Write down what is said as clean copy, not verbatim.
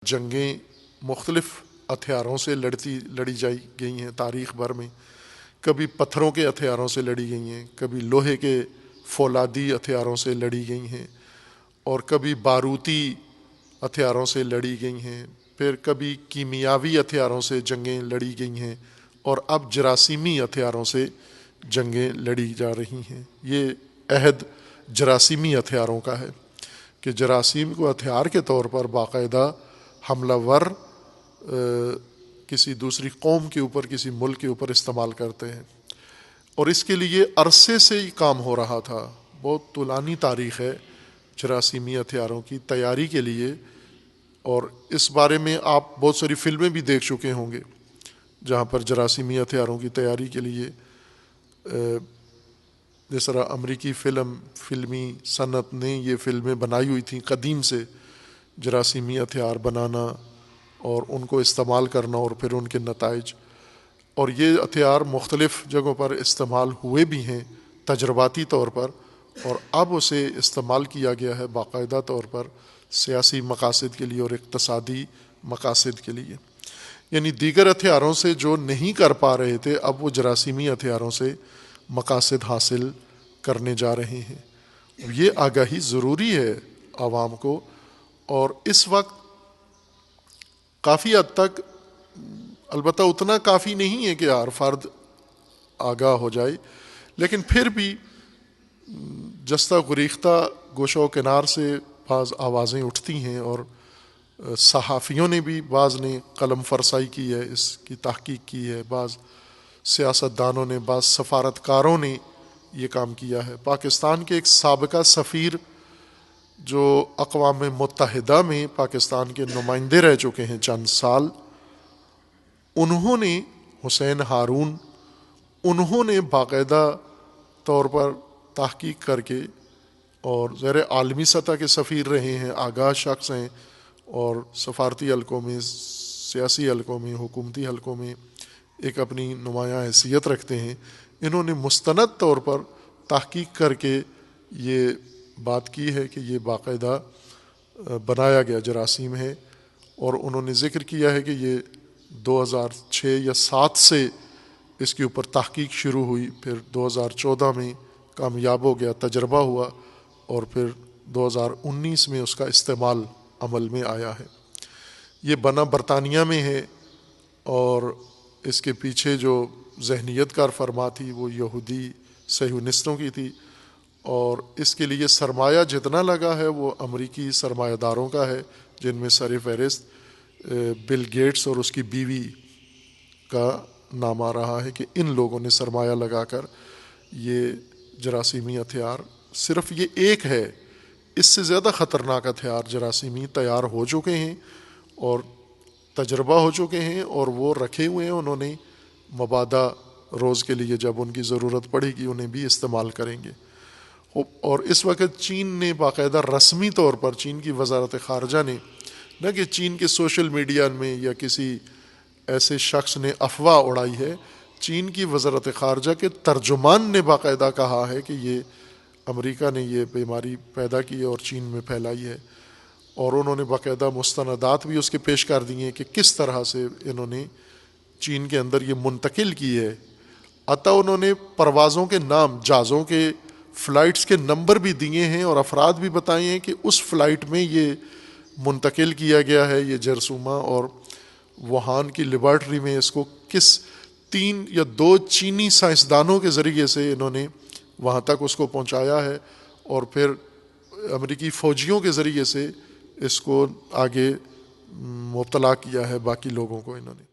جنگیں مختلف ہتھیاروں سے لڑی گئی ہیں تاریخ بھر میں. کبھی پتھروں کے ہتھیاروں سے لڑی گئی ہیں، کبھی لوہے کے فولادی ہتھیاروں سے لڑی گئی ہیں، اور کبھی باروتی ہتھیاروں سے لڑی گئی ہیں، پھر کبھی کیمیاوی ہتھیاروں سے جنگیں لڑی گئی ہیں، اور اب جراثیمی ہتھیاروں سے جنگیں لڑی جا رہی ہیں. یہ عہد جراثیمی ہتھیاروں کا ہے کہ جراثیم کو ہتھیار کے طور پر باقاعدہ حملہ ور کسی دوسری قوم کے اوپر، کسی ملک کے اوپر استعمال کرتے ہیں. اور اس کے لیے عرصے سے ہی کام ہو رہا تھا. بہت طولانی تاریخ ہے جراثیمی ہتھیاروں کی تیاری کے لیے، اور اس بارے میں آپ بہت ساری فلمیں بھی دیکھ چکے ہوں گے جہاں پر جراثیمی ہتھیاروں کی تیاری کے لیے جس طرح امریکی فلمی صنعت نے یہ فلمیں بنائی ہوئی تھیں قدیم سے، جراثیمی ہتھیار بنانا اور ان کو استعمال کرنا اور پھر ان کے نتائج. اور یہ ہتھیار مختلف جگہوں پر استعمال ہوئے بھی ہیں تجرباتی طور پر، اور اب اسے استعمال کیا گیا ہے باقاعدہ طور پر سیاسی مقاصد کے لیے اور اقتصادی مقاصد کے لیے. یعنی دیگر ہتھیاروں سے جو نہیں کر پا رہے تھے، اب وہ جراثیمی ہتھیاروں سے مقاصد حاصل کرنے جا رہے ہیں. یہ آگاہی ضروری ہے عوام کو، اور اس وقت کافی حد تک، البتہ اتنا کافی نہیں ہے کہ ہر فرد آگاہ ہو جائے، لیکن پھر بھی جستہ گریختہ گوشہ و کنار سے بعض آوازیں اٹھتی ہیں، اور صحافیوں نے بھی بعض نے قلم فرسائی کی ہے، اس کی تحقیق کی ہے، بعض سیاستدانوں نے، بعض سفارتکاروں نے یہ کام کیا ہے. پاکستان کے ایک سابقہ سفیر جو اقوام متحدہ میں پاکستان کے نمائندے رہ چکے ہیں چند سال، انہوں نے، حسین ہارون، انہوں نے باقاعدہ طور پر تحقیق کر کے، اور زیر عالمی سطح کے سفیر رہے ہیں، آگاہ شخص ہیں، اور سفارتی حلقوں میں، سیاسی حلقوں میں، حکومتی حلقوں میں ایک اپنی نمایاں حیثیت رکھتے ہیں. انہوں نے مستند طور پر تحقیق کر کے یہ بات کی ہے کہ یہ باقاعدہ بنایا گیا جراثیم ہے، اور انہوں نے ذکر کیا ہے کہ یہ 2006 یا 2007 سے اس کے اوپر تحقیق شروع ہوئی، پھر 2014 میں کامیاب ہو گیا، تجربہ ہوا، اور پھر 2019 میں اس کا استعمال عمل میں آیا ہے. یہ بنا برطانیہ میں ہے، اور اس کے پیچھے جو ذہنیت کار فرما تھی وہ یہودی صہیونستوں کی تھی، اور اس کے لیے سرمایہ جتنا لگا ہے وہ امریکی سرمایہ داروں کا ہے، جن میں سر فہرست بل گیٹس اور اس کی بیوی کا نام آ رہا ہے کہ ان لوگوں نے سرمایہ لگا کر یہ جراثیمی ہتھیار، صرف یہ ایک ہے، اس سے زیادہ خطرناک ہتھیار جراثیمی تیار ہو چکے ہیں اور تجربہ ہو چکے ہیں، اور وہ رکھے ہوئے ہیں. انہوں نے مبادا روز کے لیے جب ان کی ضرورت پڑے گی انہیں بھی استعمال کریں گے. اور اس وقت چین نے باقاعدہ رسمی طور پر، چین کی وزارت خارجہ نے، نہ کہ چین کے سوشل میڈیا میں یا کسی ایسے شخص نے افواہ اڑائی ہے، چین کی وزارت خارجہ کے ترجمان نے باقاعدہ کہا ہے کہ یہ امریکہ نے یہ بیماری پیدا کی ہے اور چین میں پھیلائی ہے، اور انہوں نے باقاعدہ مستندات بھی اس کے پیش کر دی ہیں کہ کس طرح سے انہوں نے چین کے اندر یہ منتقل کی ہے. حتیٰ انہوں نے پروازوں کے نام، جہازوں کے، فلائٹس کے نمبر بھی دیے ہیں، اور افراد بھی بتائے ہیں کہ اس فلائٹ میں یہ منتقل کیا گیا ہے یہ جرثومہ، اور ووہان کی لیبارٹری میں اس کو کس 3 یا 2 چینی سائنسدانوں کے ذریعے سے انہوں نے وہاں تک اس کو پہنچایا ہے، اور پھر امریکی فوجیوں کے ذریعے سے اس کو آگے مبتلا کیا ہے باقی لوگوں کو انہوں نے.